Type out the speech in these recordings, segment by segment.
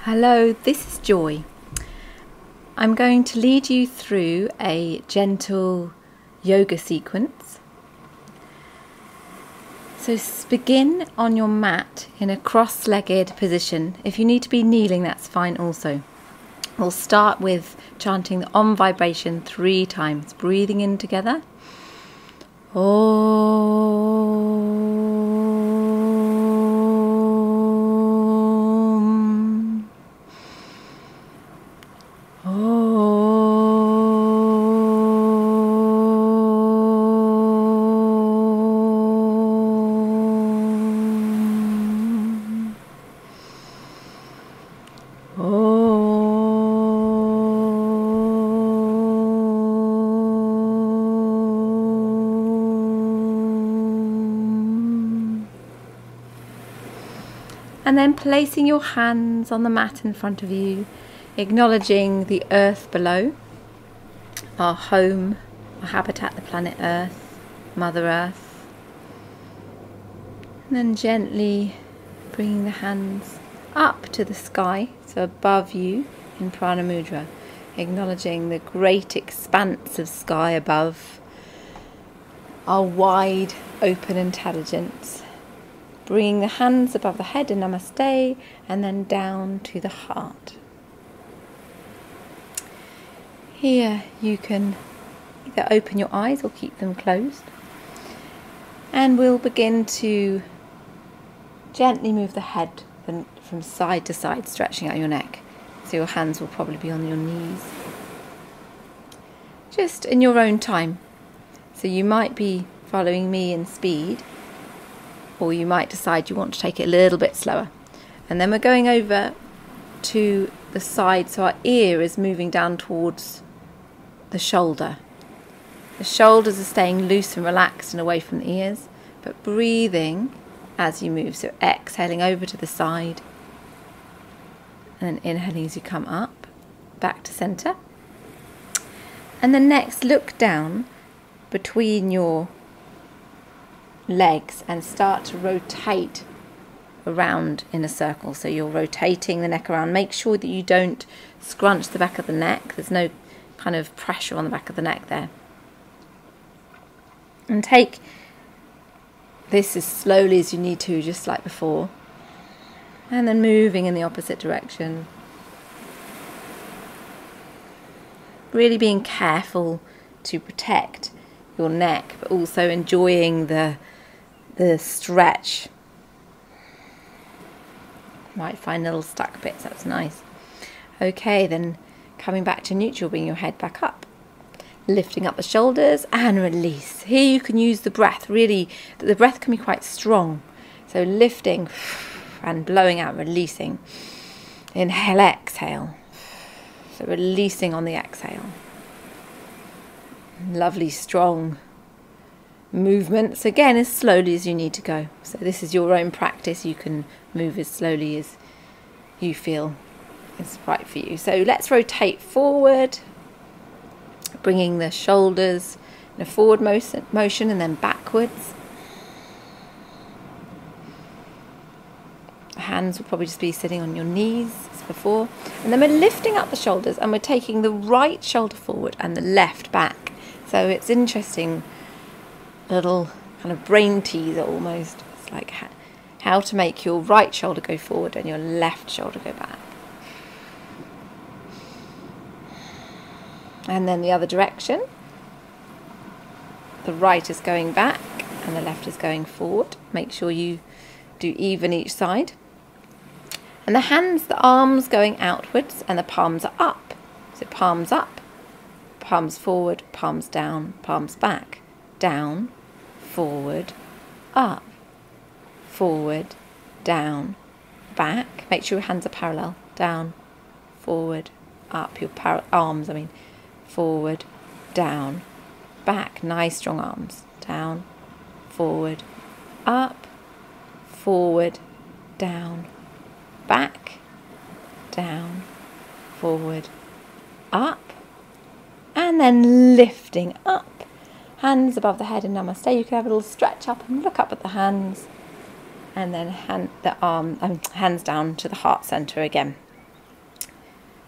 Hello, this is Joy. I'm going to lead you through a gentle yoga sequence. So begin on your mat in a cross-legged position. If you need to be kneeling, that's fine also. We'll start with chanting the Om vibration 3 times, breathing in together. Om. And then placing your hands on the mat in front of you, acknowledging the earth below, our home, our habitat, the planet Earth, Mother Earth. And then gently bringing the hands up to the sky, so above you in Prana Mudra, acknowledging the great expanse of sky above, our wide open intelligence. Bringing the hands above the head in Namaste and then down to the heart. Here you can either open your eyes or keep them closed. And we'll begin to gently move the head from side to side, stretching out your neck. So your hands will probably be on your knees. Just in your own time. So you might be following me in speed, or you might decide you want to take it a little bit slower. And then we're going over to the side, so our ear is moving down towards the shoulder. The shoulders are staying loose and relaxed and away from the ears, but breathing as you move. So exhaling over to the side, and then inhaling as you come up, back to centre. And then next, look down between your legs and start to rotate around in a circle. So you're rotating the neck around. Make sure that you don't scrunch the back of the neck. There's no kind of pressure on the back of the neck there. And take this as slowly as you need to, just like before. And then moving in the opposite direction. Really being careful to protect your neck, but also enjoying the stretch. Might find little stuck bits, that's nice. Okay, then coming back to neutral, bring your head back up. Lifting up the shoulders and release. Here you can use the breath, really, the breath can be quite strong. So lifting and blowing out, releasing. Inhale, exhale. So releasing on the exhale. Lovely, strong movements, again as slowly as you need to go. So this is your own practice. You can move as slowly as you feel is right for you. So let's rotate forward, bringing the shoulders in a forward motion and then backwards. Hands will probably just be sitting on your knees as before, and then we're lifting up the shoulders and we're taking the right shoulder forward and the left back. So it's interesting, little kind of brain teaser almost. It's like how to make your right shoulder go forward and your left shoulder go back. And then the other direction. The right is going back and the left is going forward. Make sure you do even each side. And the hands, the arms going outwards and the palms are up. So palms up, palms forward, palms down, palms back, down, forward, up, forward, down, back. Make sure your hands are parallel, down, forward, up, your arms, forward, down, back, nice strong arms, down, forward, up, forward, down, back, down, forward, up, and then lifting up, hands above the head in Namaste. You can have a little stretch up and look up at the hands, and then hands down to the heart center again.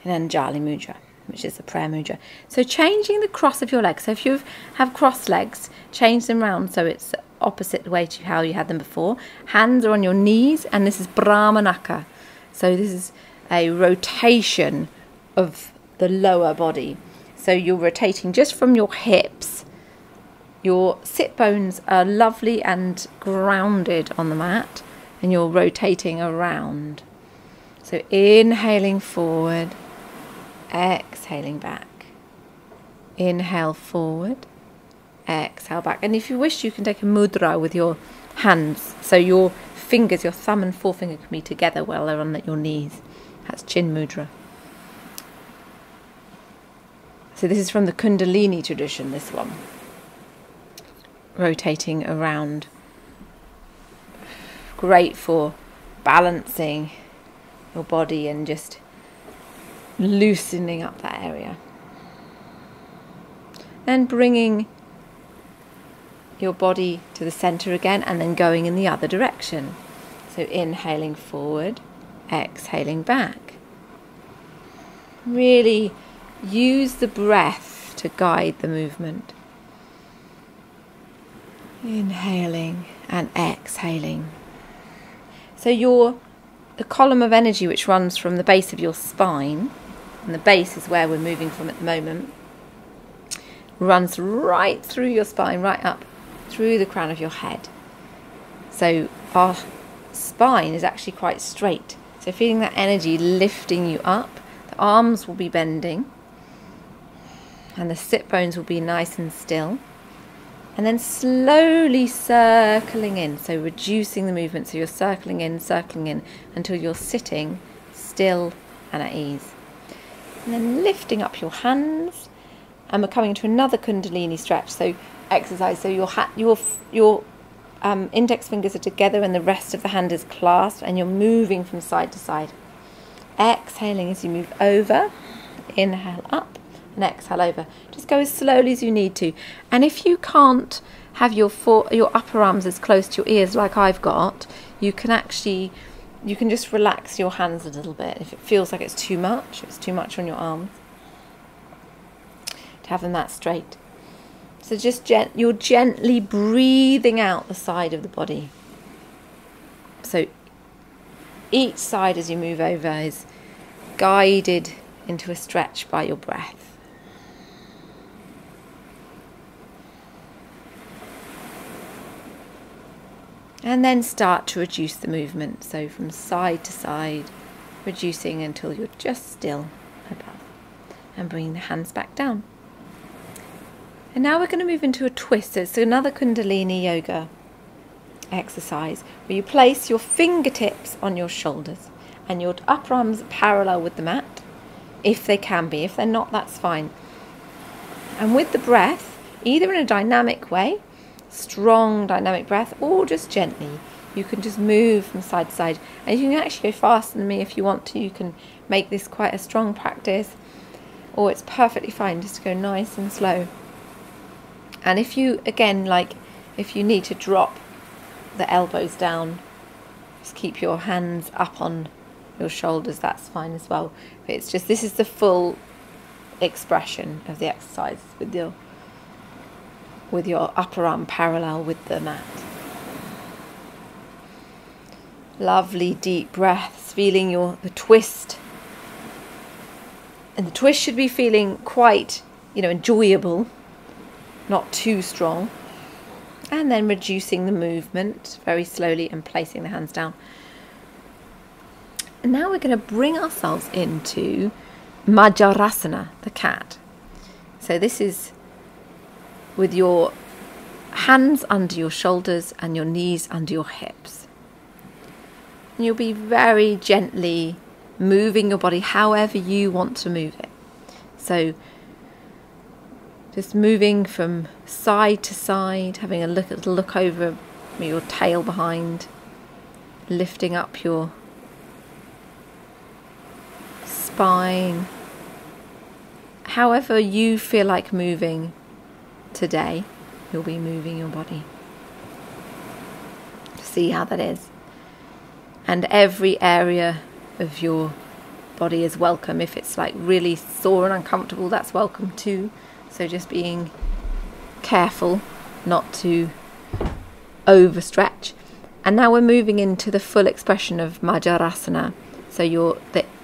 in Anjali Mudra, which is the prayer mudra. So changing the cross of your legs. So if you have crossed legs, change them round so it's opposite way to how you had them before. Hands are on your knees, and this is Brahmanaka. So this is a rotation of the lower body. So you're rotating just from your hips. Your sit bones are lovely and grounded on the mat, and you're rotating around. So inhaling forward, exhaling back. Inhale forward, exhale back. And if you wish, you can take a mudra with your hands. So your fingers, your thumb and forefinger can be together while they're on your knees. That's chin mudra. So this is from the Kundalini tradition, this one. Rotating around. Great for balancing your body and just loosening up that area. Then bringing your body to the center again, and then going in the other direction. So inhaling forward, exhaling back. Really use the breath to guide the movement. Inhaling and exhaling. So the column of energy which runs from the base of your spine, and the base is where we're moving from at the moment, runs right through your spine, right up through the crown of your head. So our spine is actually quite straight. So feeling that energy lifting you up, the arms will be bending, and the sit bones will be nice and still. And then slowly circling in, so reducing the movement. So you're circling in until you're sitting still and at ease. And then lifting up your hands, and we're coming to another Kundalini stretch. So exercise. So your index fingers are together, and the rest of the hand is clasped, and you're moving from side to side. Exhaling as you move over. Inhale up. And exhale over. Just go as slowly as you need to. And if you can't have your upper arms as close to your ears like I've got, you can just relax your hands a little bit if it feels like it's too much on your arms, to have them that straight. So just you're gently breathing out the side of the body. So each side as you move over is guided into a stretch by your breath. And then start to reduce the movement. So from side to side, reducing until you're just still above. And bringing the hands back down. And now we're going to move into a twist. So it's another Kundalini yoga exercise where you place your fingertips on your shoulders and your upper arms parallel with the mat, if they can be. If they're not, that's fine. And with the breath, either in a dynamic way, strong dynamic breath, or just gently, you can just move from side to side. And you can actually go faster than me if you want to. You can make this quite a strong practice, or it's perfectly fine just to go nice and slow. And if you, again, if you need to drop the elbows down, just keep your hands up on your shoulders, that's fine as well. But it's just, this is the full expression of the exercise with your upper arm parallel with the mat. Lovely deep breaths, feeling the twist. And the twist should be feeling quite, enjoyable, not too strong. And then reducing the movement very slowly and placing the hands down. And now we're going to bring ourselves into Matsyendrasana, the cat. So this is with your hands under your shoulders and your knees under your hips. And you'll be very gently moving your body however you want to move it. So just moving from side to side, having a little look over your tail behind, lifting up your spine. However you feel like moving today, you'll be moving your body. See how that is. And every area of your body is welcome. If it's like really sore and uncomfortable, that's welcome too. So just being careful not to overstretch. And now we're moving into the full expression of Matsyendrasana. So you're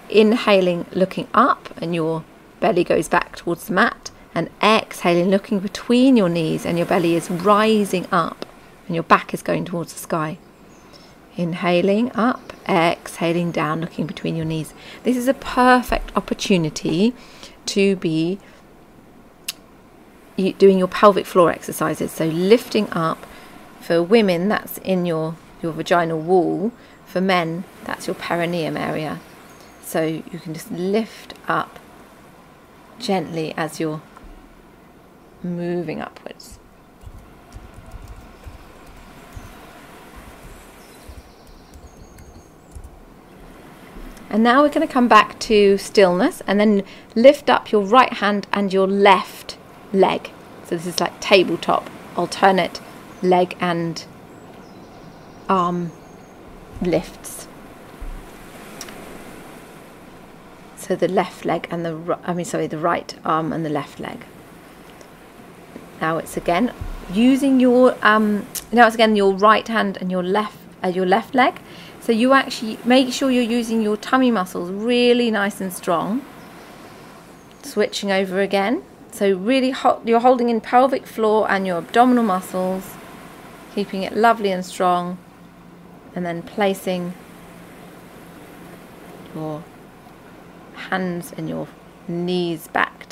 inhaling, looking up, and your belly goes back towards the mat, and exhaling, looking between your knees, and your belly is rising up and your back is going towards the sky. Inhaling up, exhaling down, looking between your knees. This is a perfect opportunity to be doing your pelvic floor exercises. So lifting up. For women, that's in your vaginal wall. For men, that's your perineum area. So you can just lift up gently as you're moving upwards. And now we're going to come back to stillness, and then lift up your right hand and your left leg. So this is like tabletop, alternate leg and arm lifts. So the left leg and the right arm and the left leg. Now it's again using your your right hand and your left leg. So you actually make sure you're using your tummy muscles really nice and strong. Switching over again. So really you're holding in pelvic floor and your abdominal muscles, keeping it lovely and strong, and then placing your hands and your knees back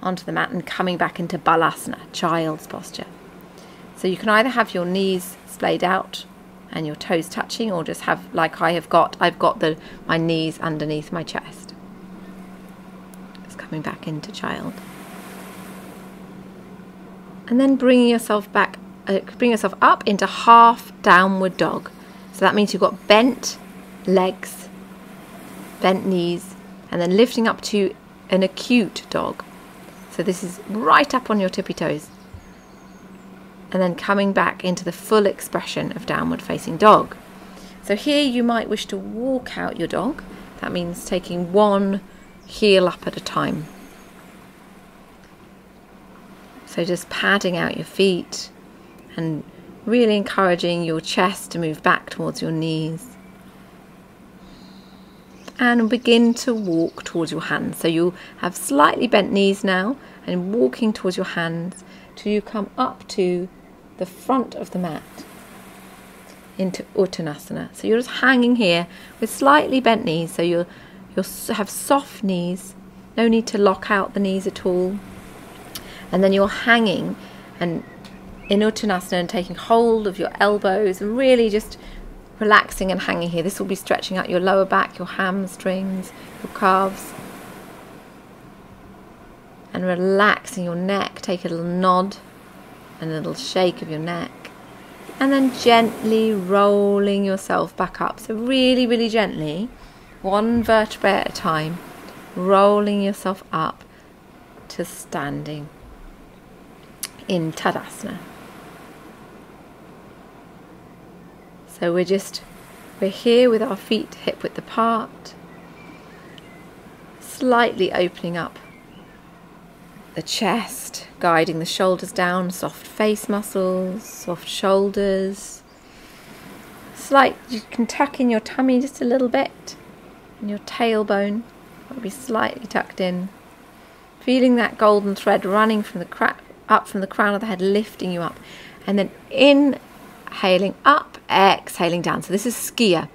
onto the mat and coming back into Balasana, child's posture. So you can either have your knees splayed out and your toes touching, or just have, like I've got my knees underneath my chest. Just coming back into child. And then bring yourself up into half downward dog. So that means you've got bent legs, bent knees, and then lifting up to an acute dog. So this is right up on your tippy toes. And then coming back into the full expression of downward facing dog. So here you might wish to walk out your dog. That means taking one heel up at a time. So just padding out your feet and really encouraging your chest to move back towards your knees. And begin to walk towards your hands. So you'll have slightly bent knees now, and walking towards your hands till you come up to the front of the mat into Uttanasana. So you're just hanging here with slightly bent knees. So you'll have soft knees, no need to lock out the knees at all. And then you're hanging and in Uttanasana and taking hold of your elbows and really just relaxing and hanging here. This will be stretching out your lower back, your hamstrings, your calves, and relaxing your neck. Take a little nod and a little shake of your neck, and then gently rolling yourself back up. So really, really gently, one vertebrae at a time, rolling yourself up to standing in Tadasana. So we're here with our feet hip width apart, slightly opening up the chest, guiding the shoulders down, soft face muscles, soft shoulders. You can tuck in your tummy just a little bit, and your tailbone will be slightly tucked in. Feeling that golden thread running from up from the crown of the head, lifting you up, and then inhaling up, exhaling down. So this is skier.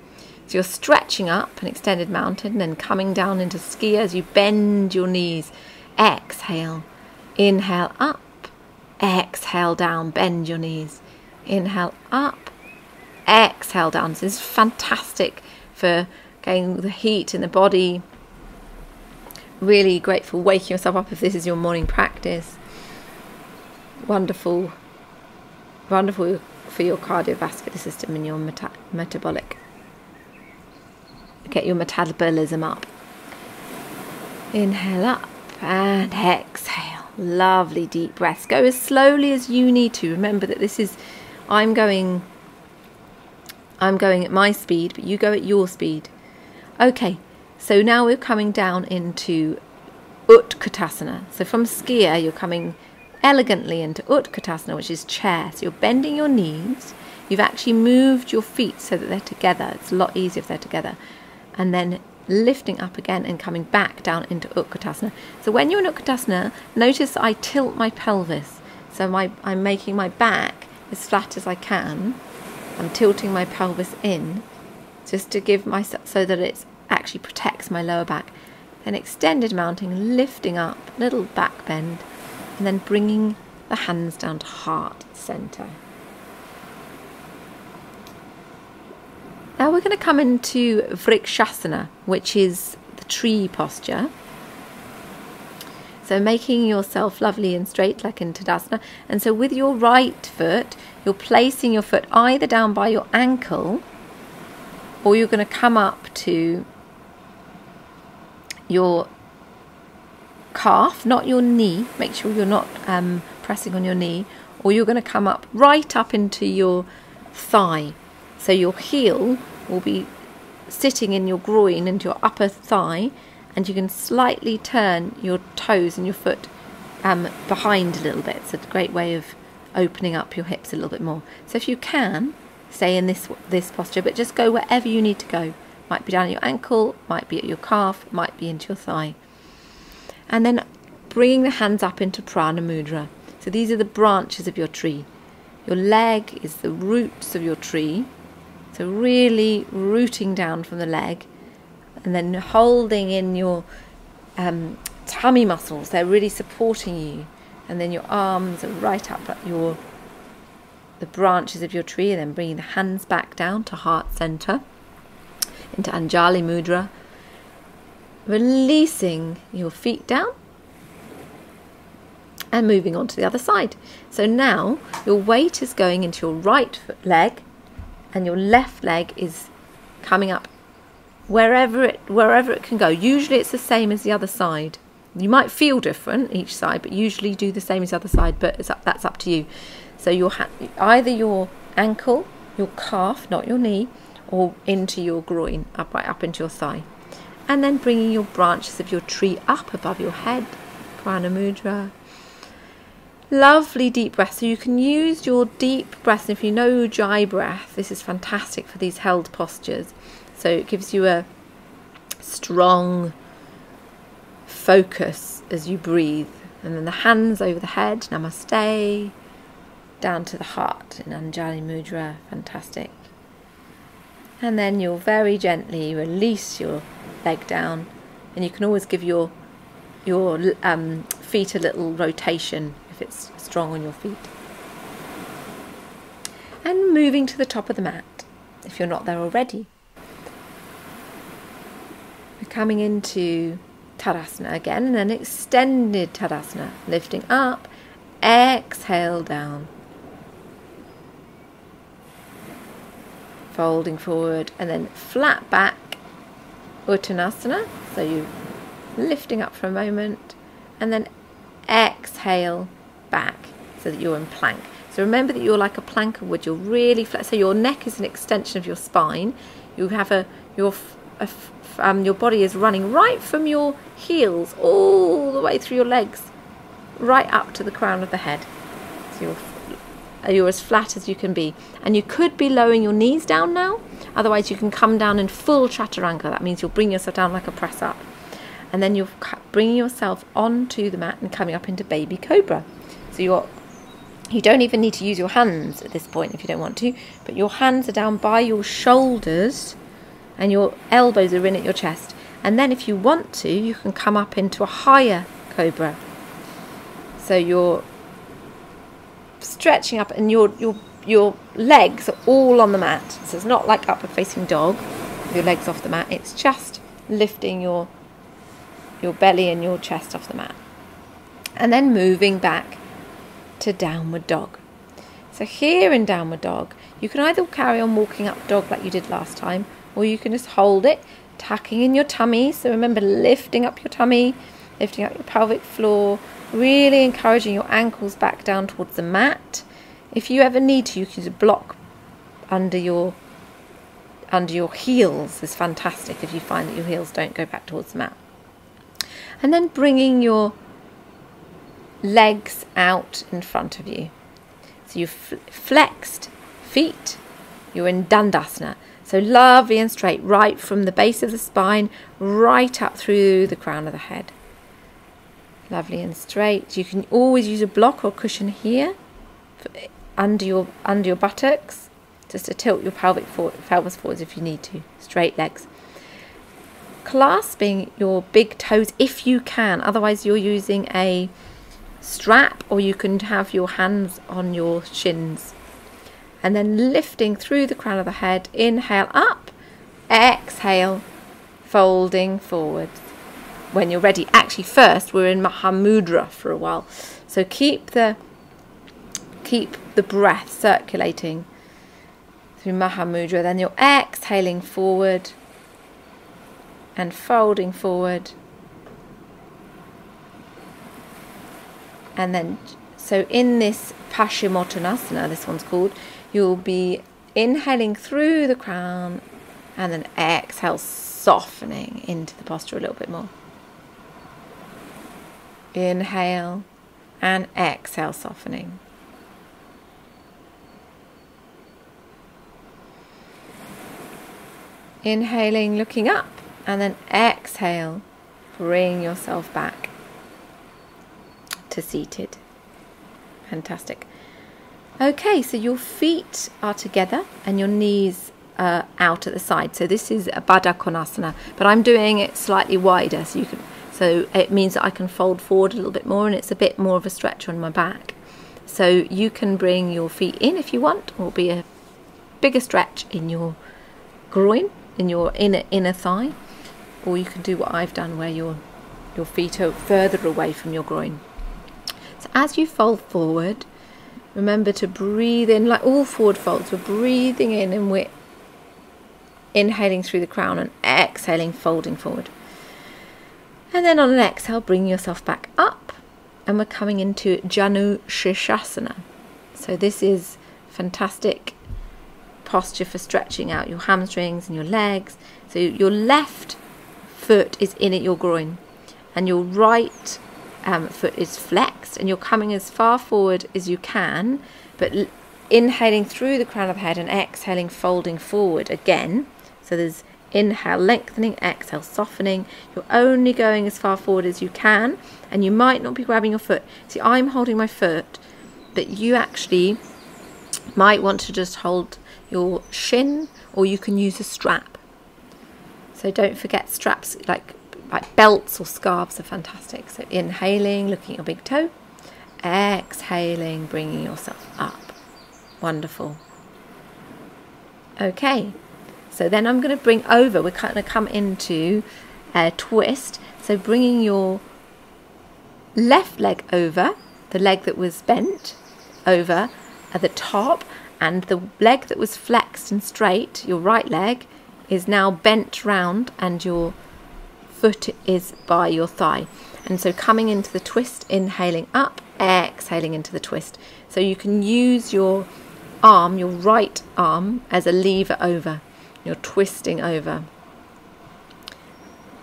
So you're stretching up an extended mountain and then coming down into skier as you bend your knees. Exhale, inhale up, exhale down, bend your knees. Inhale up, exhale down. So this is fantastic for getting the heat in the body. Really great for waking yourself up if this is your morning practice. Wonderful, wonderful for your cardiovascular system and your metabolic. Get your metabolism up. Inhale up and exhale. Lovely deep breaths. Go as slowly as you need to. Remember that this is, I'm going at my speed, but you go at your speed. Okay, So now we're coming down into Utkatasana. So from skier, you're coming elegantly into Utkatasana, which is chair. So you're bending your knees. You've actually moved your feet so that they're together. It's a lot easier if they're together. And then lifting up again and coming back down into Utkatasana. So when you're in Utkatasana, notice I tilt my pelvis. So I'm making my back as flat as I can. I'm tilting my pelvis in just to give myself, so that it actually protects my lower back. Then extended mounting, lifting up, little back bend, and then bringing the hands down to heart center. Now we're going to come into Vriksahsana, which is the tree posture. So making yourself lovely and straight like in Tadasana. And so with your right foot, you're placing your foot either down by your ankle, or you're going to come up to your calf, not your knee. Make sure you're not pressing on your knee, or you're going to come up right up into your thigh. So your heel will be sitting in your groin and your upper thigh, and you can slightly turn your toes and your foot behind a little bit. It's a great way of opening up your hips a little bit more. So if you can, stay in this posture, but just go wherever you need to go. Might be down at your ankle, might be at your calf, might be into your thigh. And then bringing the hands up into Prana Mudra. So these are the branches of your tree. Your leg is the roots of your tree. So really rooting down from the leg, and then holding in your tummy muscles. They're really supporting you. And then your arms are right up at the branches of your tree, and then bringing the hands back down to heart center, into Anjali Mudra. Releasing your feet down and moving on to the other side. So now your weight is going into your right leg, and your left leg is coming up wherever it can go. Usually it's the same as the other side. You might feel different each side, but usually do the same as the other side, but that's up to you. So either your ankle, your calf, not your knee, or into your groin, right up into your thigh. And then bringing your branches of your tree up above your head, Prana Mudra. Lovely deep breath. So you can use your deep breath. And if you know Ujjayi breath, this is fantastic for these held postures. So it gives you a strong focus as you breathe. And then the hands over the head, Namaste, down to the heart in Anjali Mudra. Fantastic. And then you'll very gently release your leg down, and you can always give your feet a little rotation if it's strong on your feet. And moving to the top of the mat, if you're not there already. We're coming into Tadasana again, and then extended Tadasana, lifting up, exhale down. Folding forward, and then flat back, Uttanasana. So you lifting up for a moment, and then exhale back so that you're in plank. So remember that you're like a plank of wood. You're really flat. So your neck is an extension of your spine. You have your body is running right from your heels all the way through your legs, right up to the crown of the head. So you're as flat as you can be. And you could be lowering your knees down now. Otherwise you can come down in full chaturanga. That means you'll bring yourself down like a press up. And then you're bringing yourself onto the mat and coming up into baby cobra. So you don't even need to use your hands at this point if you don't want to. But your hands are down by your shoulders and your elbows are in at your chest. And then if you want to, you can come up into a higher cobra. So you're stretching up, and your legs are all on the mat. So it's not like upward facing dog with your legs off the mat. It's just lifting your belly and your chest off the mat. And then moving back to downward dog. So here in downward dog, you can either carry on walking up dog like you did last time, or you can just hold it, tucking in your tummy. So remember, lifting up your tummy, lifting up your pelvic floor, really encouraging your ankles back down towards the mat. If you ever need to, you can just block under your under your heels is fantastic if you find that your heels don't go back towards the mat. And then bringing your legs out in front of you. So you've flexed feet, you're in Dandasana. So lovely and straight, right from the base of the spine, right up through the crown of the head. Lovely and straight. You can always use a block or cushion here under your buttocks, just to tilt your pelvis forwards if you need to. Straight legs. Clasping your big toes if you can. Otherwise you're using a strap, or you can have your hands on your shins. And then lifting through the crown of the head. Inhale up, exhale, folding forwards. When you're ready, actually first we're in Marja Mudra for a while. So keep the breath circulating through Marja Mudra. Then you're exhaling forward and folding forward. And then, so in this Pashimottonasana, this one's called, you'll be inhaling through the crown and then exhale, softening into the posture a little bit more. Inhale and exhale, softening. Inhaling, looking up, and then exhale, bring yourself back to seated. Fantastic. Okay, so your feet are together and your knees are out at the side. So this is a Baddha Konasana, but I'm doing it slightly wider, so it means that I can fold forward a little bit more, and it's a bit more of a stretch on my back. So you can bring your feet in if you want, or be a bigger stretch in your groin, in your inner thigh, or you can do what I've done, where your feet are further away from your groin. So as you fold forward, remember to breathe in, like all forward folds, we're breathing in and we're inhaling through the crown and exhaling, folding forward. And then on an exhale, bring yourself back up, and we're coming into Janushirsasana. So this is fantastic posture for stretching out your hamstrings and your legs. So your left foot is in at your groin and your right foot is flexed, and you're coming as far forward as you can, but inhaling through the crown of the head and exhaling, folding forward again. So there's inhale, lengthening, exhale, softening. You're only going as far forward as you can, and you might not be grabbing your foot. See, I'm holding my foot, but you actually might want to just hold your shin, or you can use a strap. So don't forget, straps like belts or scarves are fantastic. So inhaling, looking at your big toe, exhaling, bringing yourself up. Wonderful. Okay, so then I'm going to bring over, we're going to come into a twist. So bringing your left leg over, the leg that was bent over at the top, and the leg that was flexed and straight, your right leg, is now bent round, and your foot is by your thigh. And so coming into the twist, inhaling up, exhaling into the twist. So you can use your arm, your right arm, as a lever over. You're twisting over.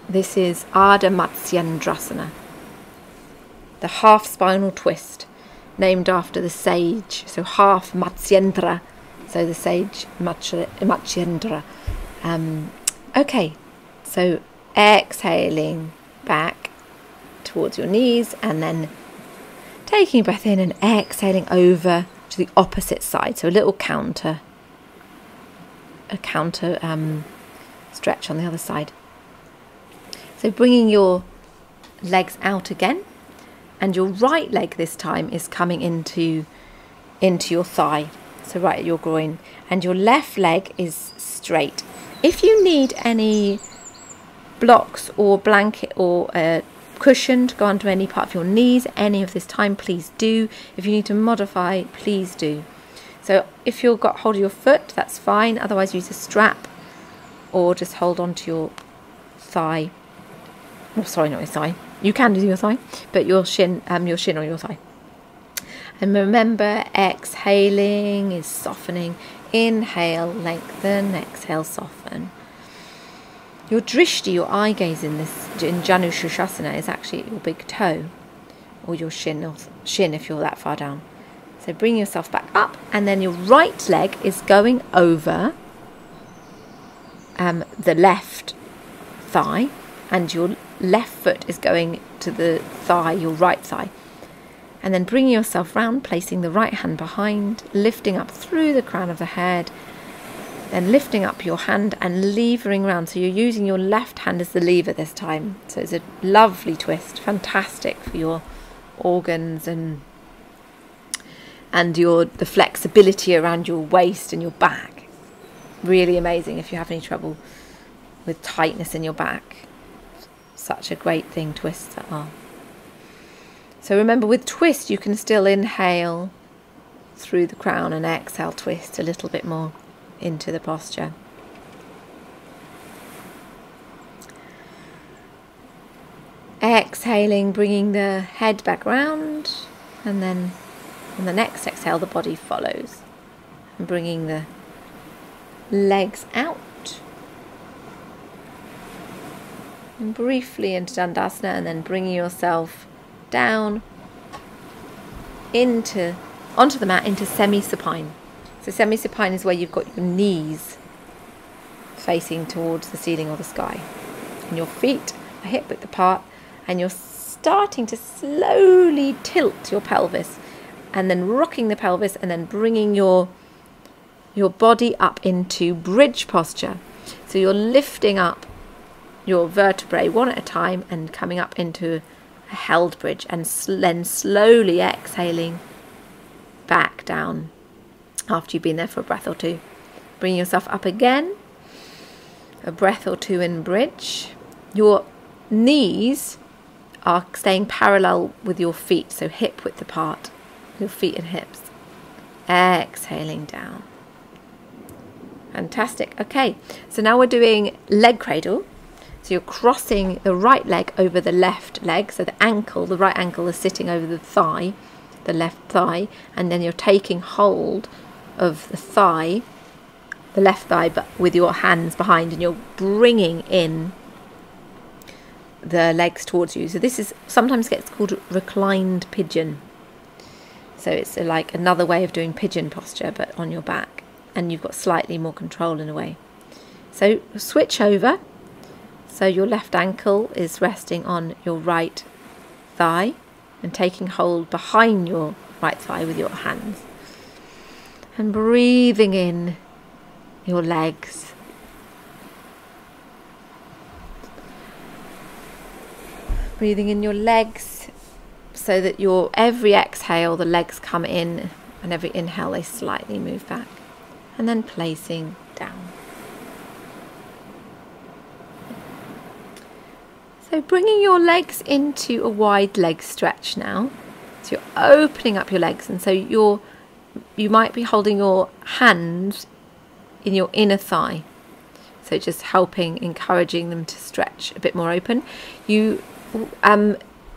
This is Arhamatsyendrasana, the half spinal twist, named after the sage. So half Matsyendra, so the sage Matsyendra. Okay, so exhaling back towards your knees, and then taking a breath in and exhaling over to the opposite side. So a little counter stretch on the other side. So bringing your legs out again, and your right leg this time is coming into your thigh, so right at your groin, and your left leg is straight. If you need any blocks or blanket or a cushion to go onto any part of your knees any of this time, please do. If you need to modify, please do. So if you've got hold of your foot, that's fine. Otherwise use a strap, or just hold on to your thigh. Oh, sorry, not your thigh. You can do your thigh, but your shin or your thigh. And remember, exhaling is softening. Inhale, lengthen. Exhale, soften. Your drishti, your eye gaze in Janushirsasana is actually at your big toe, or your shin if you're that far down. So bring yourself back up, and then your right leg is going over the left thigh, and your left foot is going to the thigh, your right thigh. And then bring yourself round, placing the right hand behind, lifting up through the crown of the head, then lifting up your hand and levering round. So you're using your left hand as the lever this time. So it's a lovely twist, fantastic for your organs and the flexibility around your waist and your back. Really amazing if you have any trouble with tightness in your back. Such a great thing twists are. So remember, with twist you can still inhale through the crown and exhale, twist a little bit more into the posture. Exhaling, bringing the head back round, and then on the next exhale the body follows, and bringing the legs out and briefly into Tadasana, and then bringing yourself down onto the mat into semi-supine. So semi-supine is where you've got your knees facing towards the ceiling or the sky, and your feet are hip width apart, and you're starting to slowly tilt your pelvis, and then rocking the pelvis, and then bringing your body up into bridge posture. So you're lifting up your vertebrae one at a time and coming up into a held bridge, and then slowly exhaling back down after you've been there for a breath or two. Bring yourself up again, a breath or two in bridge. Your knees are staying parallel with your feet, so hip width apart, your feet and hips. Exhaling down. Fantastic. Okay, so now we're doing leg cradle. So you're crossing the right leg over the left leg, so the right ankle is sitting over the thigh, the left thigh, and then you're taking hold of the left thigh, but with your hands behind, and you're bringing in the legs towards you. So this is sometimes gets called reclined pigeon. So it's like another way of doing pigeon posture, but on your back, and you've got slightly more control in a way. So switch over. So your left ankle is resting on your right thigh and taking hold behind your right thigh with your hands. And breathing in your legs. Breathing in your legs so that every exhale the legs come in, and every inhale they slightly move back. And then placing down. So bringing your legs into a wide leg stretch now. So you're opening up your legs, and so you might be holding your hands in your inner thigh. So just encouraging them to stretch a bit more open. You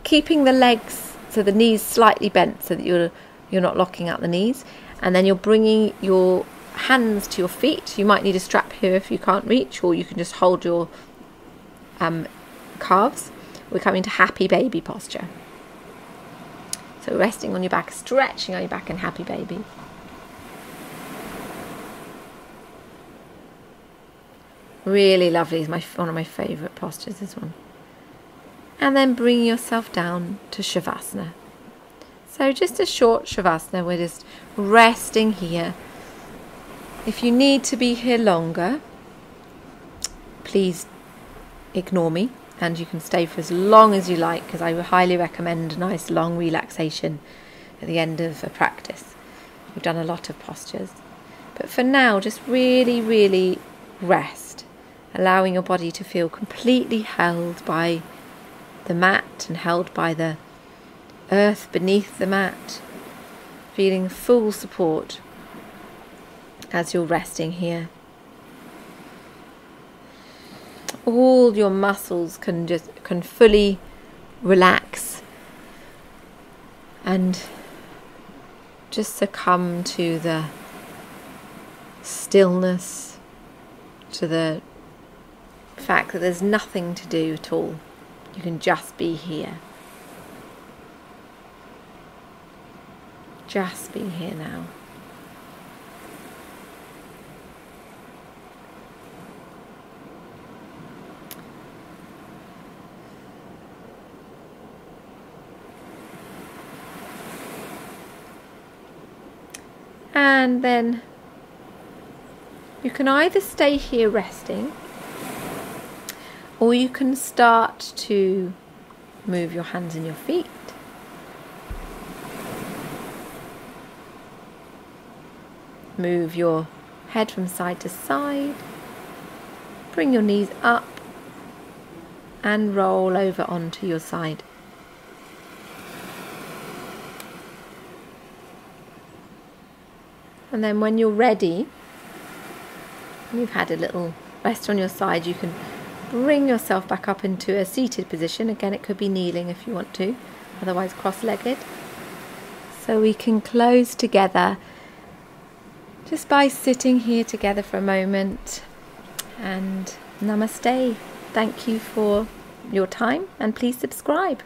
keeping the legs, so the knees slightly bent, so that you're not locking out the knees, and then you're bringing your hands to your feet. You might need a strap here if you can't reach, or you can just hold your calves. We're coming to happy baby posture. So resting on your back, stretching on your back in happy baby. Really lovely. It's one of my favourite postures, this one. And then bring yourself down to Shavasana. So just a short Shavasana. We're just resting here. If you need to be here longer, please ignore me, and you can stay for as long as you like, because I would highly recommend a nice long relaxation at the end of a practice. We've done a lot of postures. But for now, just really, really rest, allowing your body to feel completely held by the mat and held by the earth beneath the mat, feeling full support as you're resting here. All your muscles can fully relax and just succumb to the stillness, to the fact that there's nothing to do at all. You can just be here. Just be here now. And then you can either stay here resting, or you can start to move your hands and your feet. Move your head from side to side. Bring your knees up and roll over onto your side. And then when you're ready, you've had a little rest on your side, you can bring yourself back up into a seated position. Again, it could be kneeling if you want to, otherwise cross-legged. So we can close together just by sitting here together for a moment. And namaste. Thank you for your time, and please subscribe.